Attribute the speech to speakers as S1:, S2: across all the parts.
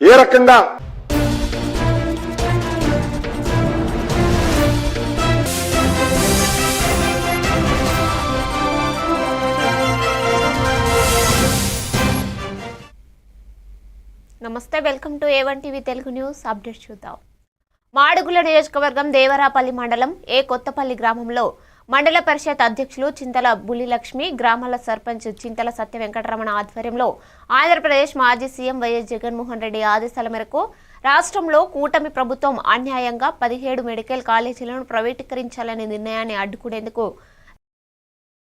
S1: ఏ రకంగా
S2: నమస్తే, welcome to A1 TV Telugu news update చూద్దాం. మాడుగుల నియోజకవర్గం దేవరాపల్లి మండలం కొత్తపల్లి గ్రామంలో మండల పరిషత్ అధ్యక్షులు చింతల బుల్లిలక్ష్మి, గ్రామాల సర్పంచ్ చింతల సత్య వెంకటరమణ ఆధ్వర్యంలో ఆంధ్రప్రదేశ్ మాజీ సీఎం వైఎస్ జగన్మోహన్ రెడ్డి ఆదేశాల మేరకు రాష్ట్రంలో కూటమి ప్రభుత్వం అన్యాయంగా 17 మెడికల్ కాలేజీలను ప్రైవేటీకరించాలనే నిర్ణయాన్ని అడ్డుకునేందుకు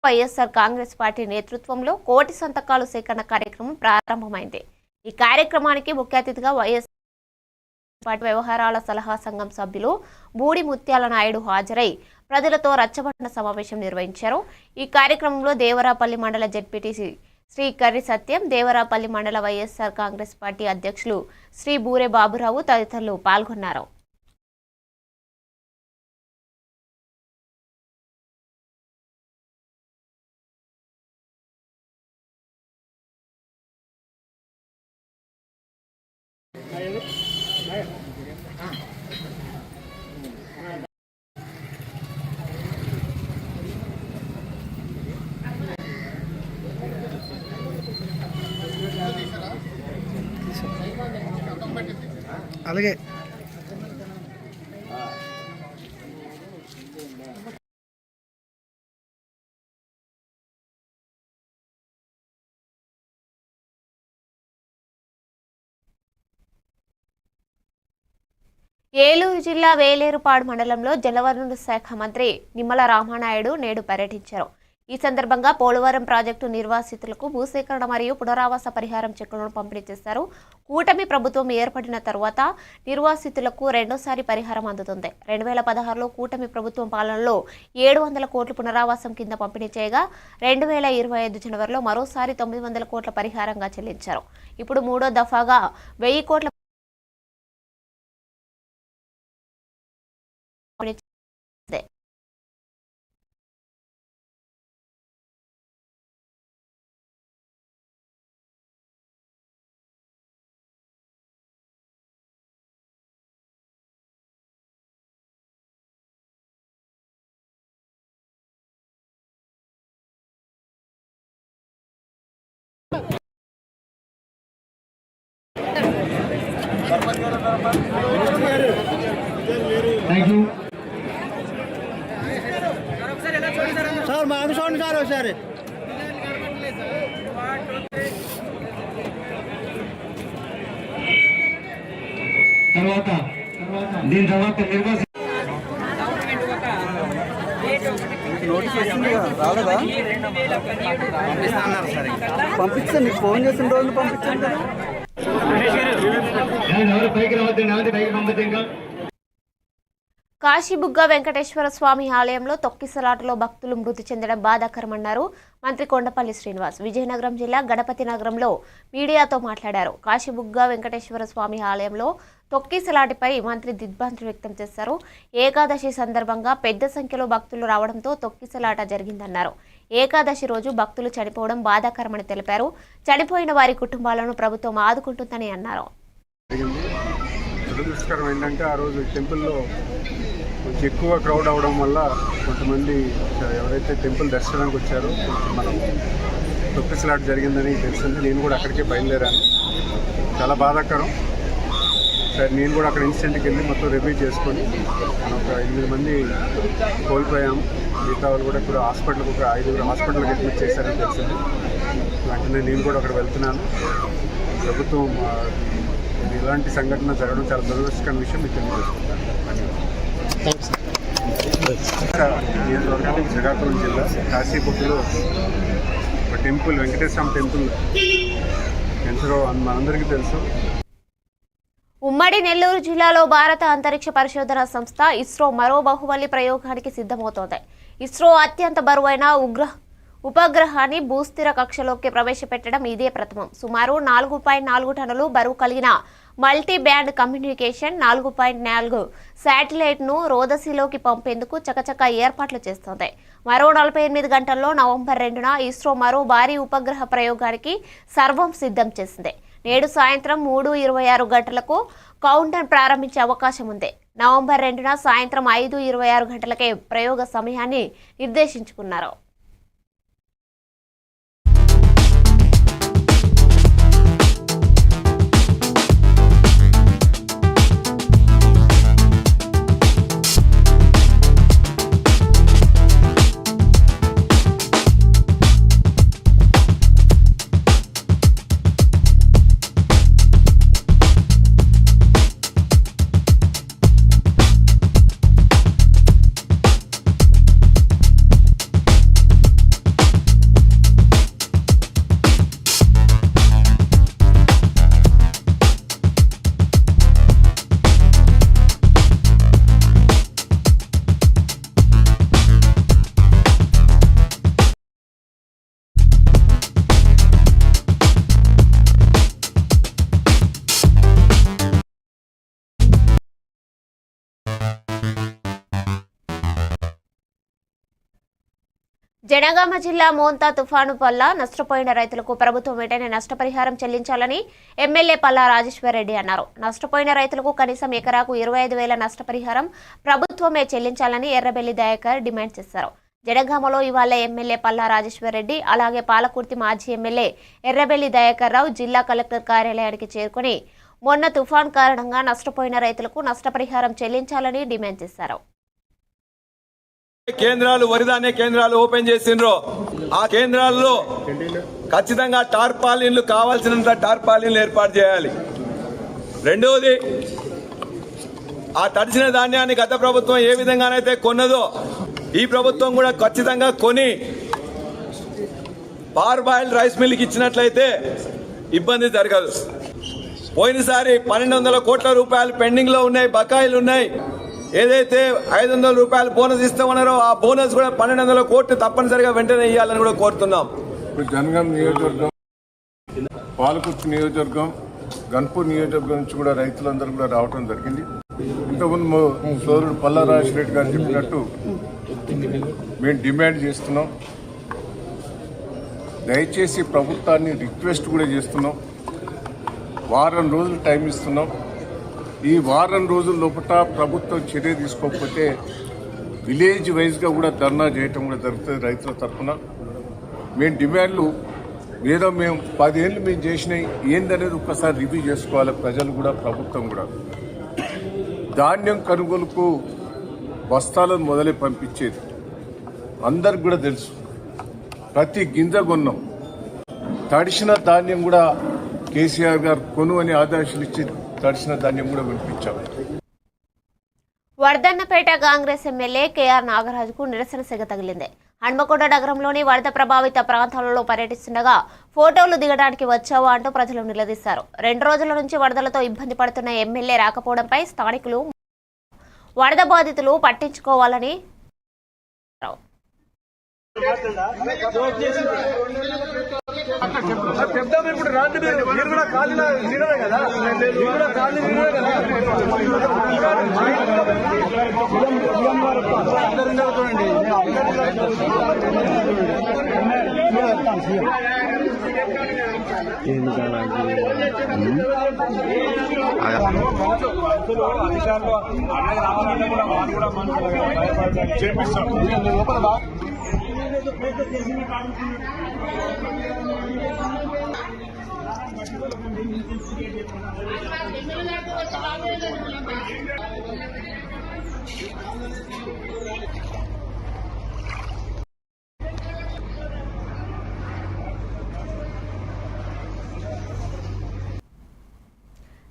S2: వైఎస్ఆర్ కాంగ్రెస్ పార్టీ నేతృత్వంలో కోటి సంతకాలు సేకరణ కార్యక్రమం ప్రారంభమైంది. ఈ కార్యక్రమానికి ముఖ్య అతిథిగా వైఎస్ఆర్ పార్టీ వ్యవహారాల సలహా సంఘం సభ్యులు బూడి ముత్యాల నాయుడు హాజరై ప్రజలతో రచ్చబండ సమావేశం నిర్వహించారు. ఈ కార్యక్రమంలో దేవరాపల్లి మండల జెడ్పీటీసీ శ్రీ కర్రి సత్యం, దేవరాపల్లి మండల వైఎస్ఆర్ కాంగ్రెస్ పార్టీ అధ్యక్షులు శ్రీ బూరే బాబురావు తదితరులు పాల్గొన్నారు.
S3: అలాగే
S2: ఏలూరు జిల్లా వేలేరుపాడు మండలంలో జలవనరుల శాఖ మంత్రి నిమ్మల రామానాయుడు నేడు పర్యటించారు. ఈ సందర్భంగా పోలవరం ప్రాజెక్టు నిర్వాసితులకు భూసేకరణ మరియు పునరావాస పరిహారం చెక్కులను పంపిణీ చేశారు. కూటమి ప్రభుత్వం ఏర్పడిన తరువాత నిర్వాసితులకు రెండోసారి పరిహారం అందుతుంది. 2016లో కూటమి ప్రభుత్వం పాలనలో 700 కోట్ల పునరావాసం కింద పంపిణీ చేయగా 2025 జనవరిలో మరోసారి 900 కోట్ల పరిహారంగా చెల్లించారు. ఇప్పుడు మూడో దఫాగా 1000 కోట్ల
S3: సార్ మా చూడండి సార్ ఒకసారి
S4: తర్వాత దీని తర్వాత
S3: పంపిస్తాను, నీకు ఫోన్ చేసిన రోజులు పంపించాను కదా.
S4: ఎవరు పైకి రావద్దు, పైకి పంపితే ఇంకా
S2: కాశీబుగ్గ వెంకటేశ్వర స్వామి ఆలయంలో తొక్కిసలాటలో భక్తులు మృతి చెందడం బాధాకరమన్నారు మంత్రి కొండపల్లి శ్రీనివాస్. విజయనగరం జిల్లా గణపతి నగరంలో మీడియాతో మాట్లాడారు. కాశీబుగ్గ వెంకటేశ్వర స్వామి ఆలయంలో తొక్కిసలాటిపై మంత్రి దిగ్భ్రాంతి వ్యక్తం చేశారు. ఏకాదశి సందర్భంగా పెద్ద సంఖ్యలో భక్తులు రావడంతో తొక్కిసలాట జరిగిందన్నారు. ఏకాదశి రోజు భక్తులు చనిపోవడం బాధాకరమని తెలిపారు. చనిపోయిన వారి కుటుంబాలను ప్రభుత్వం ఆదుకుంటుందని అన్నారు.
S5: దురదృష్టకరం ఏంటంటే ఆ రోజు టెంపుల్లో కొంచెం ఎక్కువ క్రౌడ్ అవడం వల్ల కొంతమంది ఎవరైతే టెంపుల్ దర్శనానికి వచ్చారో కొంచెం మనం తొక్కిసలాట జరిగిందని తెలిసింది. నేను కూడా అక్కడికే బయలుదేరాను. చాలా బాధాకరం. సరే, నేను కూడా అక్కడ ఇన్సిడెంట్కి వెళ్ళి మొత్తం రివ్యూ చేసుకొని మనం ఒక 8 మంది కోల్పోయాం. మిగతా వాళ్ళు కూడా ఇప్పుడు హాస్పిటల్కి ఒక 5 హాస్పిటల్కి అడ్మిట్ చేశారని తెలిసింది. వెంటనే నేను కూడా అక్కడ వెళ్తున్నాను. ప్రభుత్వం ఇలాంటి సంఘటన జరగడం చాలా దురదృష్టకరమైన విషయం మీకు తెలియజేసుకుంటాను. నియోజకవర్గం శ్రీకాకుళం జిల్లా కాశీబుగ్గలో ఒక టెంపుల్, వెంకటేశ్వర టెంపుల్ ఎంతో మనందరికీ తెలుసు.
S2: ఉమ్మడి నెల్లూరు జిల్లాలో భారత అంతరిక్ష పరిశోధన సంస్థ ఇస్రో మరో బాహుబలి ప్రయోగానికి సిద్ధమవుతోంది. ఇస్రో అత్యంత బరువైన ఉపగ్రహాన్ని భూస్థిర కక్షలోకి ప్రవేశపెట్టడం ఇదే ప్రథమం. సుమారు 4.4 టన్నులు బరువు కలిగిన మల్టీ బ్యాండ్ కమ్యూనికేషన్ 4.4 శాటిలైట్ను రోదసిలోకి పంపేందుకు చకచక ఏర్పాట్లు చేస్తోంది. మరో 48 గంటల్లో నవంబర్ 2న ఇస్రో మరో భారీ ఉపగ్రహ ప్రయోగానికి సర్వం సిద్ధం చేసింది. నేడు సాయంత్రం 3:26 గంటలకు కౌంటర్ ప్రారంభించే అవకాశం ఉంది. నవంబర్ 2న సాయంత్రం 5:26 గంటలకే ప్రయోగ సమయాన్ని నిర్దేశించుకున్నారు. జనగామ జిల్లా మోంతా తుఫాను వల్ల నష్టపోయిన రైతులకు ప్రభుత్వం వెంటనే నష్టపరిహారం చెల్లించాలని ఎమ్మెల్యే పల్లా రాజేశ్వర్ రెడ్డి అన్నారు. నష్టపోయిన రైతులకు కనీసం ఎకరాకు 25,000 నష్టపరిహారం ప్రభుత్వమే చెల్లించాలని ఎర్రబెల్లి దయాకర్ డిమాండ్ చేశారు. జనగామలో ఇవాళ ఎమ్మెల్యే పల్లా రాజేశ్వర్ రెడ్డి అలాగే పాలకుర్తి మాజీ ఎమ్మెల్యే ఎర్రబెల్లి దయాకర్ రావు జిల్లా కలెక్టర్ కార్యాలయానికి చేరుకుని మొన్న తుఫాన్ కారణంగా నష్టపోయిన రైతులకు నష్టపరిహారం చెల్లించాలని డిమాండ్ చేశారు.
S1: కేంద్రాలు వరిధాన్య కేంద్రాలు ఓపెన్ చేసిండ్రో ఆ కేంద్రాల్లో ఖచ్చితంగా టార్పాలిన్లు కావాల్సినంత టార్పాలిన్లు ఏర్పాటు చేయాలి. రెండవది, ఆ తడిసిన ధాన్యాన్ని గత ప్రభుత్వం ఏ విధంగానైతే కొన్నదో ఈ ప్రభుత్వం కూడా ఖచ్చితంగా కొని పార్బాయిల్డ్ రైస్ మిల్కి ఇచ్చినట్లయితే ఇబ్బంది జరగదు. పోయినసారి 1,200 కోట్ల రూపాయలు పెండింగ్ లో ఉన్నాయి, బకాయిలు ఉన్నాయి. ఏదైతే 500 రూపాయలు బోనస్ ఇస్తామన్నారో ఆ బోనస్ కూడా 1,200 కోట్లు తప్పనిసరిగా వెంటనే ఇవ్వాలని కూడా కోరుతున్నాం.
S5: జనగాం నియోజకవర్గం, పాలకుర్తి నియోజకవర్గం, గన్పూర్ నియోజకవర్గం నుంచి కూడా రైతులందరూ కూడా రావడం జరిగింది. ఇంతకుముందు సోదరుడు పల్లా రాజేశ్వర రెడ్డి గారు చెప్పినట్టు మేము డిమాండ్ చేస్తున్నాం. దయచేసి ప్రభుత్వాన్ని రిక్వెస్ట్ కూడా చేస్తున్నాం. వారం రోజులు టైం ఇస్తున్నాం. ఈ వారం రోజుల లోపల ప్రభుత్వం చర్య తీసుకోకపోతే విలేజ్ వైజ్గా కూడా ధర్నా చేయటం కూడా జరుగుతుంది. రైతుల తరఫున మేము డిమాండ్లు ఏదో మేము 10 ఏళ్ళు మేము చేసినాయి ఏందనేది ఒక్కసారి రివ్యూ చేసుకోవాలి. ప్రజలు కూడా ప్రభుత్వం కూడా ధాన్యం కొనుగోలుకు బస్తాలను మొదలై పంపించేది అందరికి కూడా తెలుసు. ప్రతి గింజ కొన్నాం. తడిసిన ధాన్యం కూడా కేసీఆర్ గారు కొను అని ఆదేశాలు ఇచ్చి తడిసిన ధాన్యం కూడా వినిపించారు.
S2: వర్ధన్నపేట కాంగ్రెస్ ఎమ్మెల్యే కేఆర్ నాగరాజుకు నిరసన సెగ తగిలింది. హన్మకొండ నగరంలోని వరద ప్రభావిత ప్రాంతాలలో పర్యటిస్తుండగా ఫోటోలు దిగడానికి వచ్చావా అంటూ ప్రజలు నిలదీశారు. 2 రోజుల నుంచి వరదలతో ఇబ్బంది పడుతున్న ఎమ్మెల్యే రాకపోవడంపై స్థానికులు వరద బాధితులు పట్టించుకోవాలని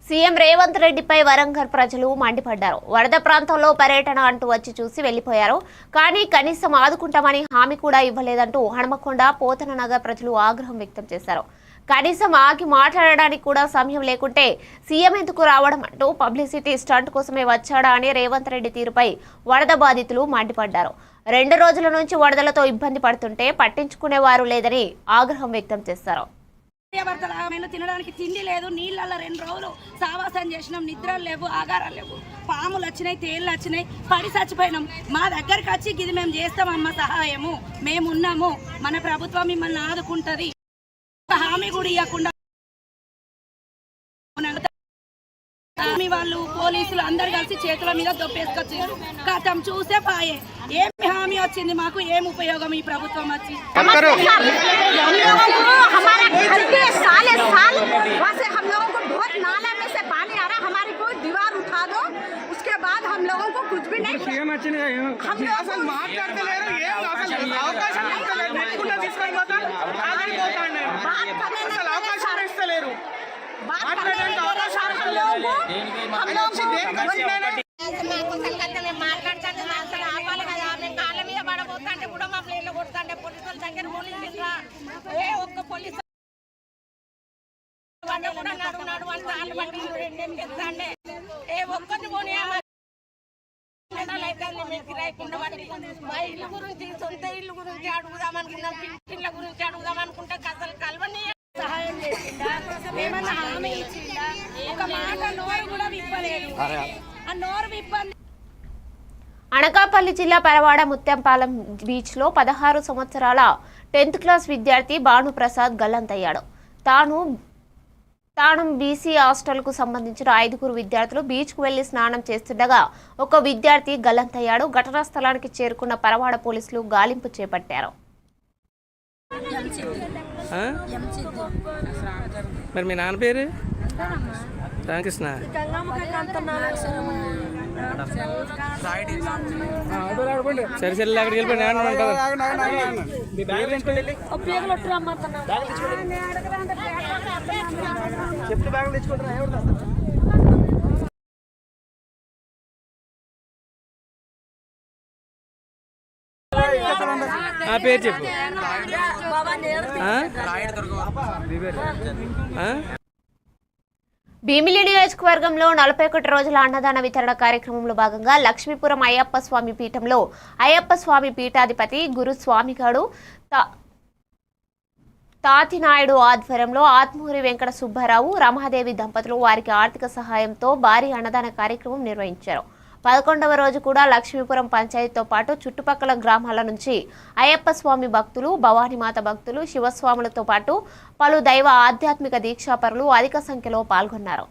S2: సీఎం రేవంత్ రెడ్డిపై వరంగల్ ప్రజలు మండిపడ్డారు. వరద ప్రాంతంలో పర్యటన అంటూ వచ్చి చూసి వెళ్లిపోయారు. కానీ కనీసం ఆదుకుంటామని హామీ కూడా ఇవ్వలేదంటూ హనుమకొండ, పోతన నగర్ ప్రజలు ఆగ్రహం వ్యక్తం చేశారు. కనీసం ఆగి మాట్లాడడానికి కూడా సమయం లేకుంటే సీఎం ఎందుకు రావడం అంటూ పబ్లిసిటీ స్టంట్ కోసమే వచ్చాడా అని రేవంత్ రెడ్డి తీరుపై వరద బాధితులు మండిపడ్డారు. 2 రోజుల నుంచి వరదలతో ఇబ్బంది పడుతుంటే పట్టించుకునేవారు లేదని ఆగ్రహం వ్యక్తం చేశారు.
S6: తినడానికి తిండి లేదు, నీళ్ళల్లో 2 రోజులు సావాసం చేసినాం, నిద్రలు లేవు, ఆగారాలు లేవు, పాములు వచ్చినాయి, తేళ్లు వచ్చినాయి, పడి చచ్చిపోయినాం. మా దగ్గరకు వచ్చి ఇది మేము చేస్తామమ్మ సహాయము, మేమున్నాము, మన ప్రభుత్వం మిమ్మల్ని ఆదుకుంటది, హామీ కూడా ఇవ్వకుండా ఆర్మీ వాళ్ళు పోలీసులు అందరు కలిసి చేతుల మీద దొబ్బేసుకొచ్చారు. కథం చూసే పాయే. ఏమి హామీ వచ్చింది మాకు, ఏం ఉపయోగం ఈ ప్రభుత్వం వచ్చి? हम लोगों को कुछ भी नहीं మా ఇల్లు గురించి, సొంత ఇల్లు గురించి అడుగుదామనుకున్నాం, పిల్ల గురించి అడుగుదామనుకుంటే అసలు కలవని సహాయం చేసిందా, ఏమన్నా హామీ ఇచ్చిందా? ఒక మాట నోరు కూడా విప్పలేదు. ఆ నోరు విప్పండి.
S2: అనకాపల్లి జిల్లా పరవాడ ముత్యంపాలెం బీచ్లో 16 సంవత్సరాల 10th క్లాస్ విద్యార్థి భానుప్రసాద్ గల్లంతయ్యాడు. తాను బీసీ హాస్టల్కు సంబంధించిన 5 విద్యార్థులు బీచ్కు వెళ్లి స్నానం చేస్తుండగా ఒక విద్యార్థి గల్లంతయ్యాడు. ఘటనా స్థలానికి చేరుకున్న పరవాడ పోలీసులు గాలింపు చేపట్టారు.
S7: మరి మీ నాన్న పేరు రామకృష్ణ. సరే సరే అక్కడికి వెళ్ళిపోయి
S3: చెప్తే బ్యాగ్ తెచ్చుకుంటారా?
S7: పేరు చెప్పు.
S2: భీమిలి నియోజకవర్గంలో 41 రోజుల అన్నదాన వితరణ కార్యక్రమంలో భాగంగా లక్ష్మీపురం అయ్యప్ప స్వామి పీఠంలో అయ్యప్ప స్వామి పీఠాధిపతి గురు స్వామిగాడు తాతినాయుడు ఆధ్వర్యంలో ఆత్మూరి వెంకట సుబ్బారావు రమాదేవి దంపతులు వారికి ఆర్థిక సహాయంతో భారీ అన్నదాన కార్యక్రమం నిర్వహించారు. 11వ రోజు కూడా లక్ష్మీపురం పంచాయతీతో పాటు చుట్టుపక్కల గ్రామాల నుంచి అయ్యప్ప స్వామి భక్తులు, భవానీమాత భక్తులు, శివస్వాములతో పాటు పలు దైవ ఆధ్యాత్మిక దీక్షాపరులు అధిక సంఖ్యలో పాల్గొన్నారు.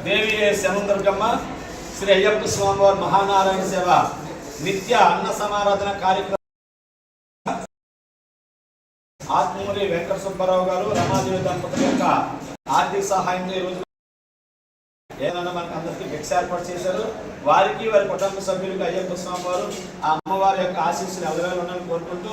S8: దేవి శమందుర్గమ్మ శ్రీ అయ్యప్ప స్వామివారి మహానారాయణ సేవ నిత్య అన్న సమారాధన కార్యక్రమం ఆత్మూరి వెంకట సుబ్బారావు గారు రమాదేవి దంపతుల యొక్క ఆర్థిక సహాయంతో ఈ రోజు ఏదైనా మనకు అందరికీ భిక్ష ఏర్పాటు చేశారు. వారికి వారి కుటుంబ సభ్యులకు అయ్యప్ప స్వామి వారు ఆ అమ్మవారి యొక్క ఆశీస్సులు ఎవరైనా ఉన్నారని కోరుకుంటూ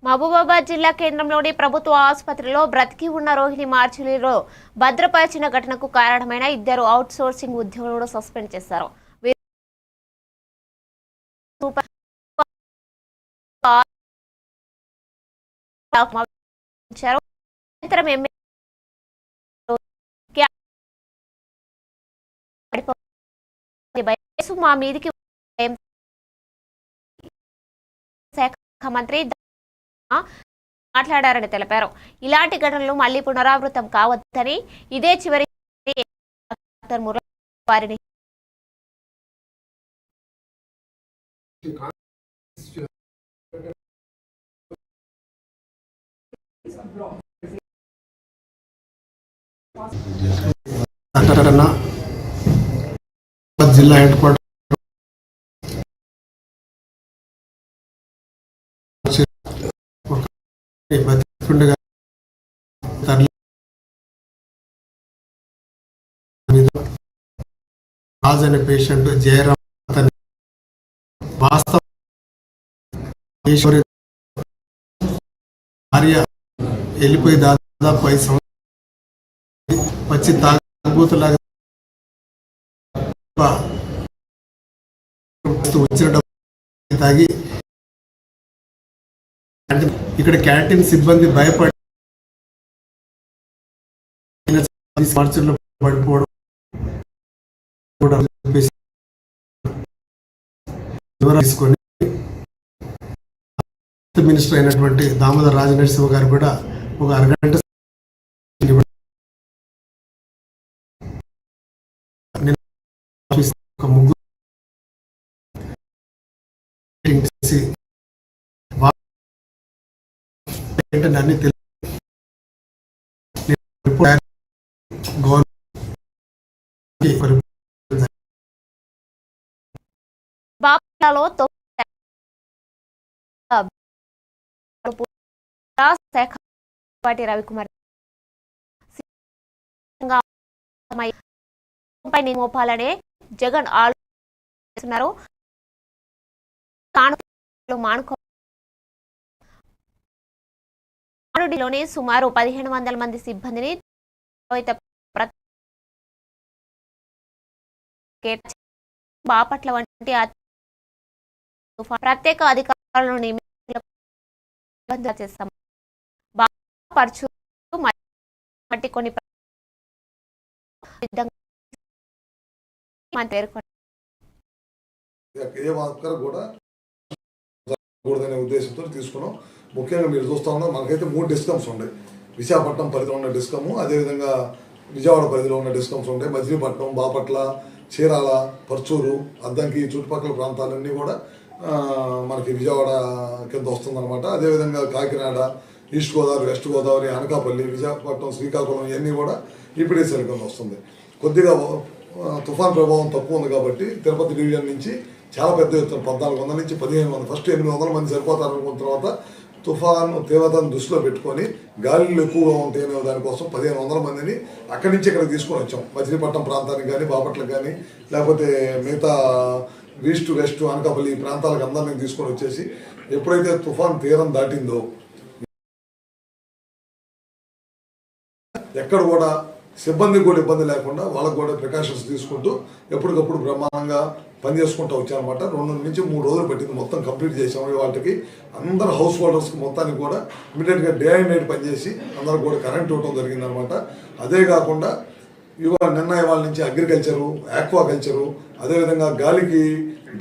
S2: మహబూబాబాద్ జిల్లా కేంద్రంలోని ప్రభుత్వ ఆసుపత్రిలో బ్రతికి ఉన్న రోహిణి మార్చిలో భద్రపరిచిన ఘటనకు కారణమైన 2 అవుట్ సోర్సింగ్ ఉద్యోగులను సస్పెండ్ చేశారు. మా మీదికి శాఖ మంత్రి మాట్లాడారని తెలిపారు. ఇలాంటి ఘటనలు మళ్లీ పునరావృతం కావద్దని, ఇదే చివరి వారిని
S9: జిల్లా హెడ్ క్వార్టర్ రాజ్ అనే పేషెంట్ జయరామ్ అతని వాస్తవ భార్య వెళ్ళిపోయి దాదాపు 5 సంవత్సరాలు వచ్చి తాగుబోతులాగా వచ్చిన డబ్బు తాగి ఇక్కడ క్యాంటీన్ సిబ్బంది భయపడి మార్చిలో పడిపోవడం తీసుకొని మినిస్టర్ అయినటువంటి దామోదర్ రాజనరసింహ గారు కూడా ఒక అరగంట ఒక ముగ్గురు అన్ని
S2: బాపట్లలో రవికుమార్ మోపాలనే జగన్ ఆలోచిస్తున్నారు. మానుడిలోని సుమారు 1500 మంది సిబ్బందిని బాపట్ల వంటి ప్రత్యేక అధికారులను నియమించారు చేస్తాం. కొన్ని
S10: కూడదనే ఉద్దేశంతో తీసుకున్నాం. ముఖ్యంగా మీరు చూస్తా ఉన్నా మనకైతే 3 డిస్కమ్స్ ఉన్నాయి. విశాఖపట్నం పరిధిలో ఉన్న డిస్కము, అదేవిధంగా విజయవాడ పరిధిలో ఉన్న డిస్కమ్స్ ఉంటాయి. మజిలీపట్నం, బాపట్ల, చీరాల, పర్చూరు, అద్దంకి చుట్టుపక్కల ప్రాంతాలన్నీ కూడా మనకి విజయవాడ కింద వస్తుందన్నమాట. అదేవిధంగా కాకినాడ, ఈస్ట్ గోదావరి, వెస్ట్ గోదావరి, అనకాపల్లి, విశాఖపట్నం, శ్రీకాకుళం ఇవన్నీ కూడా ఈపీడీసీల కింద వస్తుంది. కొద్దిగా తుఫాన్ ప్రభావం తక్కువ ఉంది కాబట్టి తిరుపతి డివిజన్ నుంచి చాలా పెద్ద ఎత్తున 1400 నుంచి 1500, ఫస్ట్ 800 మంది సరిపోతారు అనుకున్న తర్వాత తుఫాను తీవ్రతను దృష్టిలో పెట్టుకొని గాలిలు ఎక్కువగా ఉంటాయనే దానికోసం 1500 మందిని అక్కడి నుంచి ఇక్కడ తీసుకొని వచ్చాం. మచిలీపట్నం ప్రాంతానికి కానీ, బాపట్లకు కానీ, లేకపోతే మిగతా ఈస్ట్ వెస్ట్ అనకాపల్లి ఈ ప్రాంతాలకు అందరినీ తీసుకొని వచ్చేసి ఎప్పుడైతే తుఫాన్ తీరం దాటిందో ఎక్కడ కూడా సిబ్బందికి కూడా ఇబ్బంది లేకుండా వాళ్ళకు కూడా ప్రికాషన్స్ తీసుకుంటూ ఎప్పటికప్పుడు బ్రహ్మాండంగా పనిచేసుకుంటూ వచ్చానమాట. 2 నుంచి 3 రోజులు పట్టింది మొత్తం కంప్లీట్ చేసాము. వాళ్ళకి అందరు హౌస్ హోల్డర్స్కి మొత్తానికి కూడా ఇమీడియట్గా డే అండ్ నైట్ పనిచేసి అందరికి కూడా కరెంట్ ఇవ్వడం జరిగిందనమాట. అదే కాకుండా నిన్న వాళ్ళ నుంచి అగ్రికల్చరు, ఆక్వాకల్చరు, అదేవిధంగా గాలికి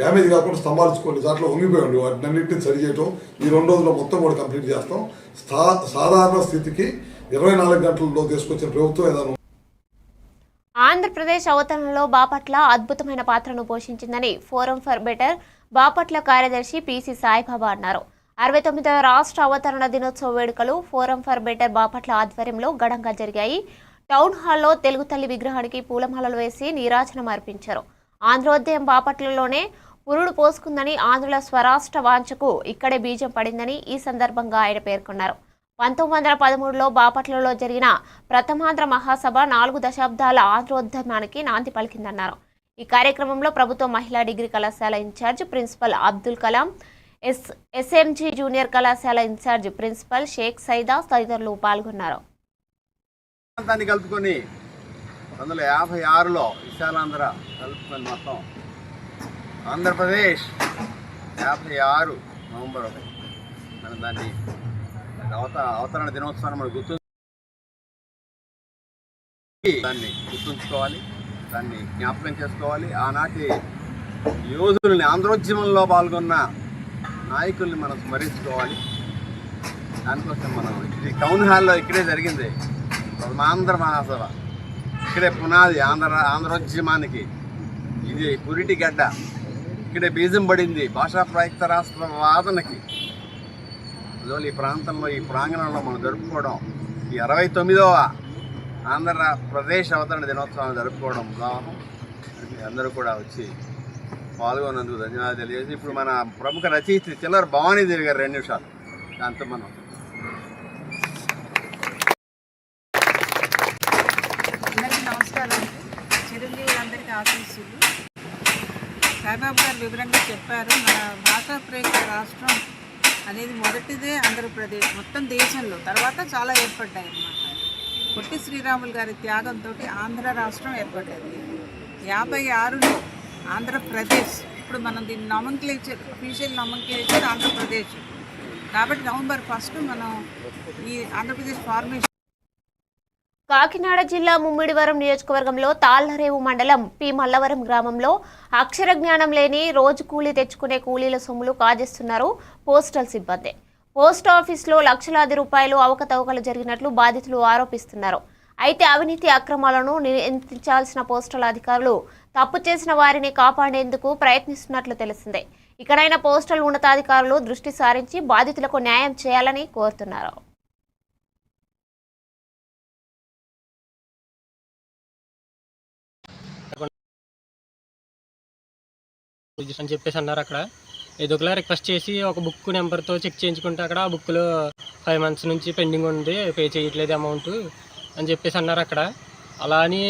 S10: డ్యామేజ్ కాకుండా స్తంభాలు కొన్ని చోట్ల వంగిపోయి వాటిని అన్నింటినీ సరి చేయటం ఈ 2 రోజుల్లో మొత్తం కూడా కంప్లీట్ చేస్తాం. సాధారణ స్థితికి 24 గంటల్లో తీసుకొచ్చిన ప్రభుత్వం ఏదైనా.
S2: ఆంధ్రప్రదేశ్ అవతరణలో బాపట్ల అద్భుతమైన పాత్రను పోషించిందని ఫోరం ఫర్ బెటర్ బాపట్ల కార్యదర్శి పిసి సాయిబాబా అన్నారు. 69వ రాష్ట్ర అవతరణ దినోత్సవ వేడుకలు ఫోరం ఫర్ బెటర్ బాపట్ల ఆధ్వర్యంలో ఘనంగా జరిగాయి. టౌన్ హాల్లో తెలుగు తల్లి విగ్రహానికి పూలమాలలు వేసి నీరాజనం అర్పించారు. ఆంధ్రోదయం బాపట్లలోనే పురుడు పోసుకుందని, ఆంధ్రుల స్వరాష్ట్ర వాంఛకు ఇక్కడే బీజం పడిందని ఈ సందర్భంగా ఆయన పేర్కొన్నారు. 1913లో బాపట్లలో జరిగిన ప్రథమాంధ్ర మహాసభ 4 దశాబ్దాల ఆంధ్రోద్యమానికి నాంది పలికిందన్నారు. ఈ కార్యక్రమంలో ప్రభుత్వ మహిళా డిగ్రీ కళాశాల in charge principal Abdul Kalam, SMG junior కళాశాల ఇన్ఛార్జ్ ప్రిన్సిపల్ షేక్ సైదా తదితరులు పాల్గొన్నారు.
S11: కలుపుకొని 1956లో విశాలాంధ్ర కలుపుకొని మొత్తం ఆంధ్రప్రదేశ్ 56 నవంబర్ 1 మనం దాన్ని అవతరణ దినోత్సవాన్ని మనం గుర్తుంచుకోవాలి, దాన్ని జ్ఞాపకం చేసుకోవాలి. ఆనాటి యోధుల్ని, ఆంధ్రోద్యమంలో పాల్గొన్న నాయకుల్ని మనం స్మరించుకోవాలి. దానికోసం మనం ఇది టౌన్ హాల్లో ఇక్కడే జరిగింది ఆంధ్ర మహాసభ. ఇక్కడే పునాది ఆంధ్రోద్యమానికి. ఇది పురిటి గడ్డ. ఇక్కడే బీజం పడింది భాషా ప్రయుక్త రాష్ట్ర వాదనకి. అందువల్ల ఈ ప్రాంతంలో, ఈ ప్రాంగణంలో మనం జరుపుకోవడం, ఈ 69వ ఆంధ్రప్రదేశ్ అవతరణ దినోత్సవాన్ని జరుపుకోవడం అందరూ కూడా వచ్చి పాల్గొన్నందుకు ధన్యవాదాలు తెలియజేసి ఇప్పుడు మన ప్రముఖ రచయిత్రి చిల్లర భవానీదేవి గారు 2 నిమిషాలు దాంతో మనం
S6: అందరికీ నమస్కారం. చిరంజీవులందరికీ ఆశీస్సులు. సాయిబాబు గారు వివరంగా చెప్పారు. మన భాషాప్రేక్ష రాష్ట్రం అనేది మొదటిదే ఆంధ్రప్రదేశ్, మొత్తం దేశంలో. తర్వాత చాలా ఏర్పడ్డాయి అన్నమాట. పొట్టి శ్రీరాములు గారి త్యాగంతో ఆంధ్ర రాష్ట్రం ఏర్పడ్డది. 56లో ఆంధ్రప్రదేశ్. ఇప్పుడు మనం దీని నామన్క్లేచర్, అఫీషియల్ నామన్క్లేచర్ ఆంధ్రప్రదేశ్. కాబట్టి నవంబర్ 1 మనం ఈ ఆంధ్రప్రదేశ్ ఫార్మేషన్.
S2: కాకినాడ జిల్లా ముమ్మిడివరం నియోజకవర్గంలో తాళ్లరేవు మండలం పి మల్లవరం గ్రామంలో అక్షర జ్ఞానం లేని రోజు కూలీ తెచ్చుకునే కూలీల సొమ్ములు కాజేస్తున్నారు పోస్టల్ సిబ్బంది. పోస్ట్ ఆఫీసులో లక్షలాది రూపాయలు అవకతవకలు జరిగినట్లు బాధితులు ఆరోపిస్తున్నారు. అయితే అవినీతి అక్రమాలను నియంత్రించాల్సిన పోస్టల్ అధికారులు తప్పు చేసిన వారిని కాపాడేందుకు ప్రయత్నిస్తున్నట్లు తెలిసిందే. ఇకనైనా పోస్టల్ ఉన్నతాధికారులు దృష్టి సారించి బాధితులకు న్యాయం చేయాలని కోరుతున్నారు.
S3: అని చెప్పేసి అన్నారు. అక్కడ ఏదో ఒకలా రిక్వెస్ట్ చేసి ఒక బుక్ నెంబర్తో చెక్ చేయించుకుంటే అక్కడ ఆ బుక్లో 5 months నుంచి పెండింగ్ ఉంది, పే చేయట్లేదు అమౌంట్ అని చెప్పేసి అన్నారు. అక్కడ అలా అని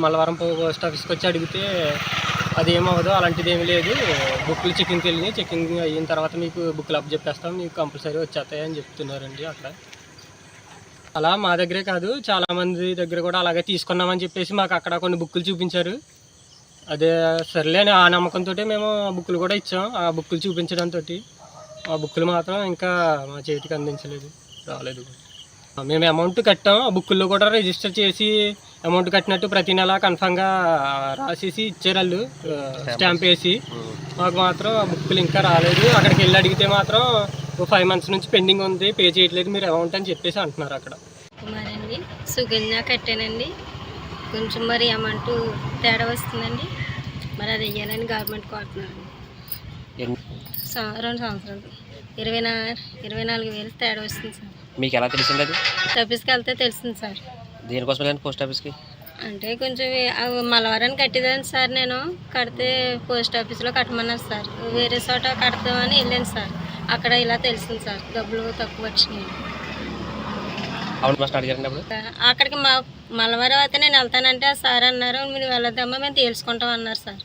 S3: మల్లవరం పోస్ట్ ఆఫీస్కి వచ్చి అడిగితే అది ఏమవ్వదు, అలాంటిది ఏమీ లేదు, బుక్లు చెకింగ్కి వెళ్ళి చెకింగ్ అయిన తర్వాత మీకు బుక్లు అప్ చెప్పేస్తాం, మీకు కంపల్సరీ వచ్చేస్తాయని చెప్తున్నారండి. అక్కడ అలా మా దగ్గరే కాదు చాలామంది దగ్గర కూడా అలాగే తీసుకున్నామని చెప్పేసి మాకు అక్కడ కొన్ని బుక్కులు చూపించారు. అదే సర్లే అని ఆ నమ్మకంతో మేము బుక్కులు కూడా ఇచ్చాం. ఆ బుక్కులు చూపించడంతో ఆ బుక్కులు మాత్రం ఇంకా మా చేతికి అందించలేదు, రాలేదు. మేము అమౌంట్ కట్టాం, ఆ బుక్కుల్లో కూడా రిజిస్టర్ చేసి అమౌంట్ కట్టినట్టు ప్రతి నెల కన్ఫామ్గా రాసేసి ఇచ్చారు వాళ్ళు, స్టాంప్ వేసి. మాకు మాత్రం ఆ బుక్కులు ఇంకా రాలేదు. అక్కడికి వెళ్ళి అడిగితే మాత్రం 5 months నుంచి పెండింగ్ ఉంది, పే చేయట్లేదు మీరు అమౌంట్ అని చెప్పేసి అంటున్నారు. అక్కడ
S6: కుమారండి, సుగన్య కట్టానండి, కొంచెం మరి అమౌంట్ తేడా వస్తుందండి, మరి అది వెయ్యాలని గవర్నమెంట్ కోరుతున్నాను. 2 సంవత్సరాలు 24,000 తేడా వస్తుంది సార్.
S3: మీకు ఎలా తెలిసింది? అది
S6: ఆఫీస్కి వెళ్తే తెలిసింది సార్.
S3: దేనికోసం కానీ పోస్ట్ ఆఫీస్కి
S6: అంటే కొంచెం మలవరాన్ని కట్టేదాన్ని సార్. నేను కడితే పోస్ట్ ఆఫీస్లో కట్టమన్నారు సార్. వేరే చోట కడతామని వెళ్ళాను సార్. అక్కడ ఇలా తెలిసింది సార్, డబ్బులు తక్కువ వచ్చినాయి. అక్కడికి మలవరం అయితే నేను వెళ్తానంటే సార్ అన్నారు, మీరు వెళ్ళొద్దమ్మా మేము తేల్చుకుంటాం అన్నారు సార్.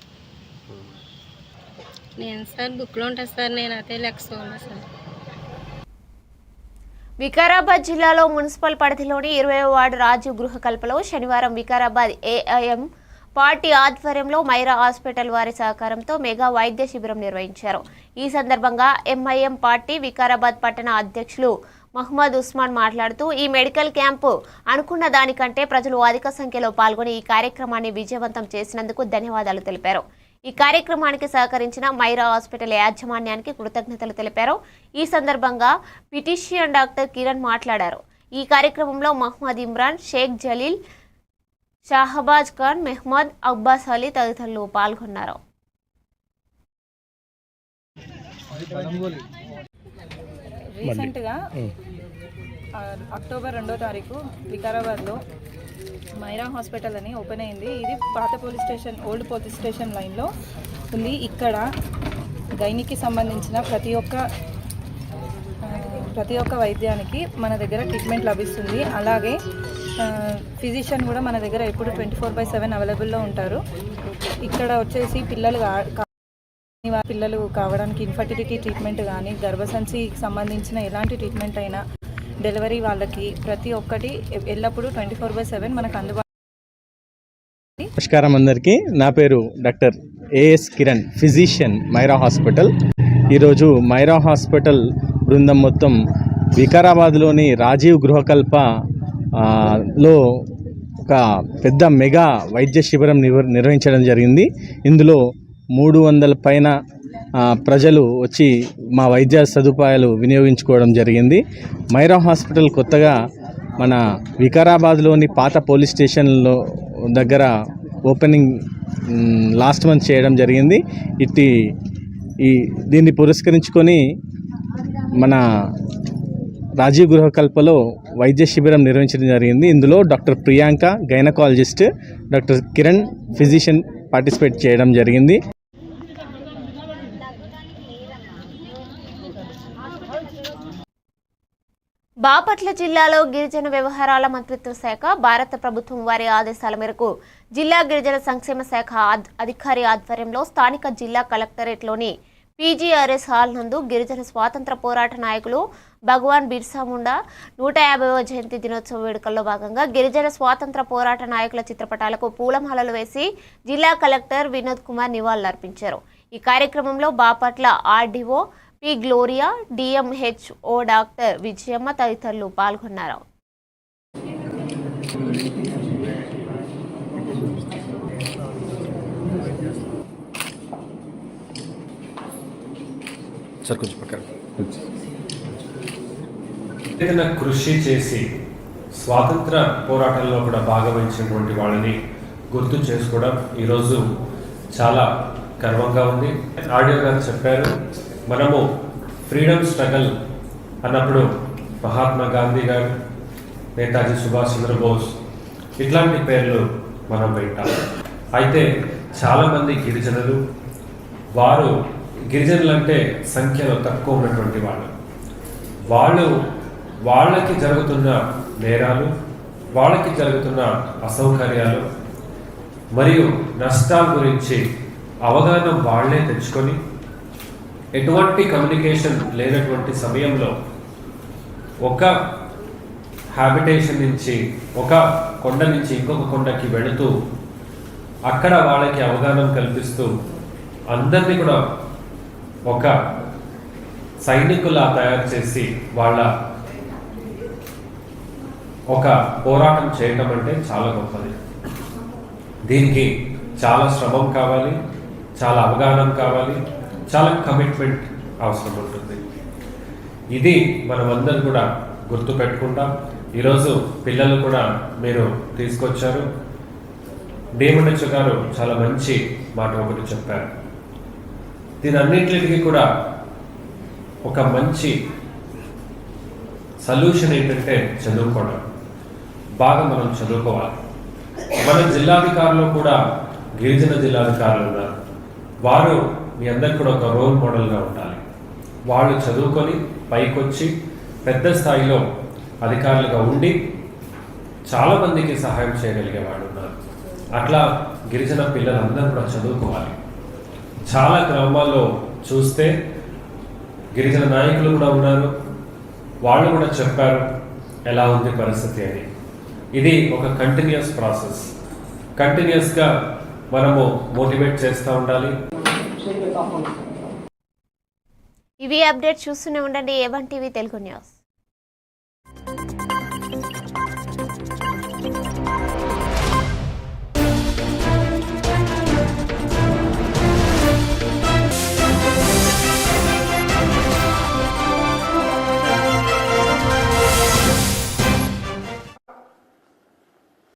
S6: నేను సార్ బుక్లో ఉంటుంది సార్, నేను అయితే లెక్స్లో సార్.
S2: వికారాబాద్ జిల్లాలో మున్సిపల్ పరిధిలోని 20వ వార్డు రాజీవ్ గృహకల్పలో శనివారం వికారాబాద్ ఏఐఎం పార్టీ ఆధ్వర్యంలో మైరా హాస్పిటల్ వారి సహకారంతో మెగా వైద్య శిబిరం నిర్వహించారు. ఈ సందర్భంగా ఎంఐఎం పార్టీ వికారాబాద్ పట్టణ అధ్యక్షులు మహమ్మద్ ఉస్మాన్ మాట్లాడుతూ ఈ మెడికల్ క్యాంపు అనుకున్న దానికంటే ప్రజలు అధిక సంఖ్యలో పాల్గొని ఈ కార్యక్రమాన్ని విజయవంతం చేసినందుకు ధన్యవాదాలు తెలిపారు. ఈ కార్యక్రమానికి సహకరించిన మైరా హాస్పిటల్ యాజమాన్యానికి కృతజ్ఞతలు తెలిపారు. ఈ సందర్భంగా పిటిషియన్ డాక్టర్ కిరణ్ మాట్లాడారు. ఈ కార్యక్రమంలో మహమ్మద్ ఇమ్రాన్, షేక్ జలీల్, షాహబాజ్ ఖాన్, మెహమ్మద్ అబ్బాస్ అలీ తదితరులు పాల్గొన్నారు.
S6: రీసెంట్గా అక్టోబర్ 2వ తారీఖు వికారాబాద్లో మైరా హాస్పిటల్ అని ఓపెన్ అయింది. ఇది పాత police station, old police station లైన్లో ఉంది. ఇక్కడ గైనికి సంబంధించిన ప్రతి ఒక్క వైద్యానికి మన దగ్గర ట్రీట్మెంట్ లభిస్తుంది. అలాగే ఫిజిషియన్ కూడా మన దగ్గర ఎప్పుడు 24/7 అవైలబుల్లో ఉంటారు. ఇక్కడ వచ్చేసి పిల్లలు కావడానికి ఇన్ఫర్టిలిటీ ట్రీట్మెంట్ కానీ, గర్భసంచికి సంబంధించిన ఎలాంటి ట్రీట్మెంట్ అయినా, డెలివరీ వాళ్ళకి ప్రతి ఒక్కటి ఎల్లప్పుడూ 24/7 మనకు అందుబాటులో.
S3: నమస్కారం అందరికీ, నా పేరు doctor AS Kiran, physician, Maira hospital. ఈరోజు మైరా హాస్పిటల్ బృందం మొత్తం వికారాబాద్లోని రాజీవ్ గృహకల్ప లో ఒక పెద్ద మెగా వైద్య శిబిరం నిర్వహించడం జరిగింది. ఇందులో 300 పైన ప్రజలు వచ్చి మా వైద్య సదుపాయాలు వినియోగించుకోవడం జరిగింది. మైరా హాస్పిటల్ కొత్తగా మన వికారాబాద్లోని పాత పోలీస్ స్టేషన్లో దగ్గర ఓపెనింగ్ లాస్ట్ మంత్ చేయడం జరిగింది. దీన్ని పురస్కరించుకొని మన రాజీవ్ గృహకల్పలో వైద్య శిబిరం నిర్వహించడం జరిగింది. ఇందులో doctor Priyanka, gynaecologist, doctor Kiran, physician
S12: participate చేయడం జరిగింది.
S2: బాపట్ల జిల్లాలో గిరిజన వ్యవహారాల మంత్రిత్వ శాఖ భారత ప్రభుత్వం వారి ఆదేశాల మేరకు జిల్లా గిరిజన సంక్షేమ శాఖ అధికారి ఆధ్వర్యంలో స్థానిక జిల్లా కలెక్టరేట్లోని పీజీఆర్ఎస్ హాల్ నందు గిరిజన స్వాతంత్ర పోరాట నాయకులు భగవాన్ బిర్సా ముండా 150వ జయంతి దినోత్సవ వేడుకల్లో భాగంగా గిరిజన స్వాతంత్ర పోరాట నాయకుల చిత్రపటాలకు పూలమాలలు వేసి జిల్లా కలెక్టర్ వినోద్ కుమార్ నివాళులర్పించారు. ఈ కార్యక్రమంలో Bapatla RDO P Gloria, DMHO doctor Vijayamma తదితరులు పాల్గొన్నారు.
S13: కృషి చేసి స్వాతంత్ర పోరాటంలో కూడా భాగవహించినటువంటి వాళ్ళని గుర్తు చేసుకోవడం ఈరోజు చాలా గర్వంగా ఉంది. ఆడియో గారు చెప్పారు, మనము ఫ్రీడమ్ స్ట్రగల్ అన్నప్పుడు మహాత్మా గాంధీ గారు, నేతాజీ సుభాష్ చంద్రబోస్ ఇట్లాంటి పేర్లు మనం వింటాం. అయితే చాలామంది గిరిజనులు, వారు గిరిజనులు అంటే సంఖ్యలో తక్కువ ఉన్నటువంటి వాళ్ళకి జరుగుతున్న నేరాలు, వాళ్ళకి జరుగుతున్న అసౌకర్యాలు మరియు నష్టాల గురించి అవగాహన వాళ్ళే తెచ్చుకొని ఎటువంటి కమ్యూనికేషన్ లేనటువంటి సమయంలో ఒక హ్యాబిటేషన్ నుంచి, ఒక కొండ నుంచి ఇంకొక కొండకి వెళుతూ అక్కడ వాళ్ళకి అవగాహన కల్పిస్తూ అందరినీ కూడా ఒక సైనికులా తయారు చేసి వాళ్ళ ఒక పోరాటం చేయటం అంటే చాలా గొప్పది. దీనికి చాలా శ్రమం కావాలి, చాలా అవగాహన కావాలి, చాలా కమిట్మెంట్ అవసరం ఉంటుంది. ఇది మనమందరం కూడా గుర్తుపెట్టుకుంటాం. ఈరోజు పిల్లలు కూడా మీరు తీసుకొచ్చారు. డిఎంహెచ్ఓ గారు చాలా మంచి మాట ఒకటి చెప్పారు. దీని అన్నింటికి కూడా ఒక మంచి సొల్యూషన్ ఏంటంటే చదువుకోవడం. బాగా మనం చదువుకోవాలి. మన జిల్లాధికారులు కూడా గిరిజన జిల్లాధికారులు ఉన్నారు. వారు మీ అందరికి కూడా ఒక రోల్ మోడల్గా ఉండాలి. వాళ్ళు చదువుకొని పైకొచ్చి పెద్ద స్థాయిలో అధికారులుగా ఉండి చాలామందికి సహాయం చేయగలిగే వాళ్ళు ఉన్నారు. అట్లా గిరిజన పిల్లలందరూ కూడా చదువుకోవాలి. చాలా గ్రామాల్లో చూస్తే గిరిజన నాయకులు కూడా ఉన్నారు. వాళ్ళు కూడా చెప్పారు ఎలా ఉంది పరిస్థితి అని. ఇది ఒక కంటిన్యూస్ ప్రాసెస్. కంటిన్యూస్గా మనము మోటివేట్ చేస్తూ ఉండాలి.
S2: ఇవి అప్డేట్ చూస్తూనే ఉండండి A1 TV తెలుగు న్యూస్.